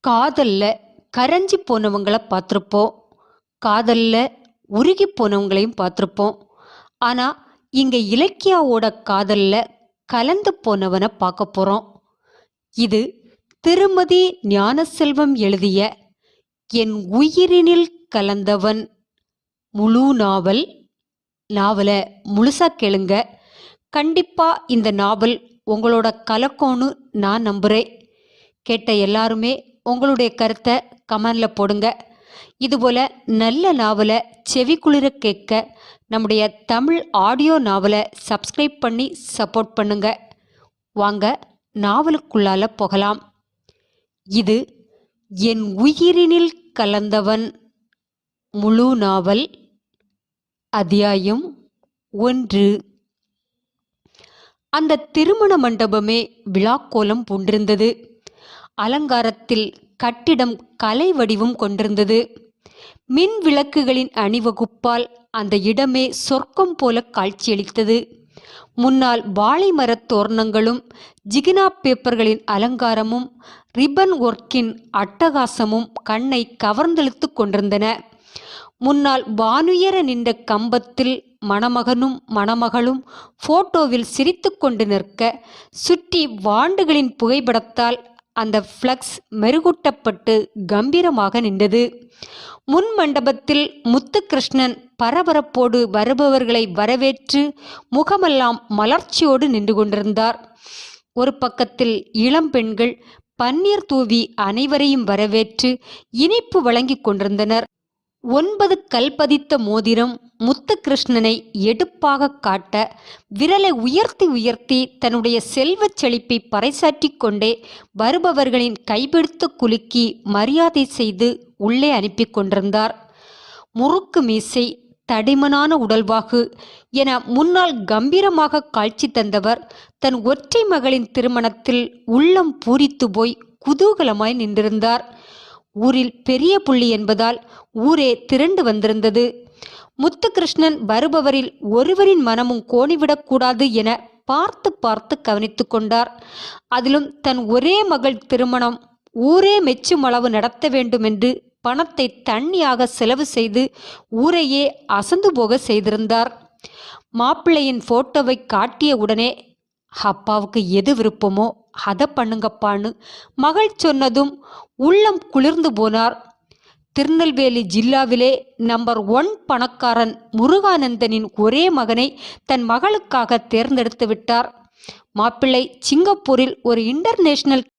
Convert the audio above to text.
காதல்ல கரைஞ்சி போனவங்களை பார்த்துருப்போம். காதல்ல உருகி போனவங்களையும் பார்த்துருப்போம். ஆனா இங்க இலக்கியாவோட காதல்ல கலந்து போனவனை பார்க்க போறோம். இது திருமதி ஞானசெல்வம் எழுதிய என் உயிரினில் கலந்தவன் முழு நாவல். நாவலை முழுசா கேளுங்க. கண்டிப்பா இந்த நாவல் உங்களோட கலக்கோன்னு நான் நம்புறேன். கேட்ட எல்லாருமே உங்களுடைய கருத்தை கமெண்ட்ல போடுங்க. இதுபோல நல்ல நாவலை செவி குளிர கேட்க நம்முடைய தமிழ் ஆடியோ நாவலை சப்ஸ்கிரைப் பண்ணி சப்போர்ட் பண்ணுங்க. வாங்க நாவலுக்குள்ளால போகலாம். இது என் உயிரினில் கலந்தவன் முழு நாவல். அத்தியாயம் 1. அந்த திருமண மண்டபமே விழாக்கோலம் பூண்டிருந்தது. அலங்காரத்தில் கட்டிடம் கலை வடிவம் கொண்டிருந்தது. மின் விளக்குகளின் அணிவகுப்பால் அந்த இடமே சொர்க்கம் போல காட்சியளித்தது. முன்னால் வாழை மரத் தோரணங்களும் ஜிகினா பேப்பர்களின் அலங்காரமும் ரிப்பன் ஒர்க்கின் அட்டகாசமும் கண்ணை கவர்ந்தெழுத்து கொண்டிருந்தன. முன்னால் வானுயர நின்ற கம்பத்தில் மணமகனும் மணமகளும் போட்டோவில் சிரித்து கொண்டு நிற்க, சுற்றி வாண்டுகளின் புகைப்படத்தால் அந்த ஃப்ளக்ஸ் மெருகூட்டப்பட்டு கம்பீரமாக நின்றது. முன் மண்டபத்தில் முத்துகிருஷ்ணன் பரபரப்போடு வருபவர்களை வரவேற்று முகமெல்லாம் மலர்ச்சியோடு நின்று கொண்டிருந்தார். ஒரு பக்கத்தில் இளம் பெண்கள் பன்னீர் தூவி அனைவரையும் வரவேற்று இனிப்பு வழங்கி கொண்டிருந்தனர். 9 கல் பதித்த மோதிரம் முத்துகிருஷ்ணனை எடுப்பாக காட்ட, விரலை உயர்த்தி உயர்த்தி தன்னுடைய செல்வச் செழிப்பை பறைசாற்றி கொண்டே வருபவர்களின் கைபிடித்து குலுக்கி மரியாதை செய்து உள்ளே அனுப்பி கொண்டிருந்தார். முறுக்கு மீசை, தடிமனான உடல்வாகு என முன்னால் கம்பீரமாக காட்சி தந்தவர் தன் ஒற்றை மகளின் திருமணத்தில் உள்ளம் பூரித்து போய் குதூகலமாய் நின்றிருந்தார். ஊரில் பெரிய புள்ளி என்பதால் ஊரே திரண்டு வந்திருந்தது. முத்துகிருஷ்ணன் வருபவரில் ஒருவரின் மனமும் கோணிவிடக்கூடாது என பார்த்து பார்த்து கவனித்து கொண்டார். அதிலும் தன் ஒரே மகள் திருமணம் ஊரே மெச்சும் அளவு நடத்த வேண்டும் என்று பணத்தை தண்ணியாக செலவு செய்து ஊரையே அசந்து போக செய்திருந்தார். மாப்பிள்ளையின் போட்டோவை காட்டிய உடனே அப்பாவுக்கு எது விருப்பமோ அதை பண்ணுங்கப்பான்னு மகள் சொன்னதும் உள்ளம் குளிர்ந்து போனார். திருநெல்வேலி ஜில்லாவிலே நம்பர் 1 பணக்காரன் முருகானந்தனின் ஒரே மகனை தன் மகளுக்காக தேர்ந்தெடுத்து விட்டார். மாப்பிள்ளை சிங்கப்பூரில் ஒரு இன்டர்நேஷனல்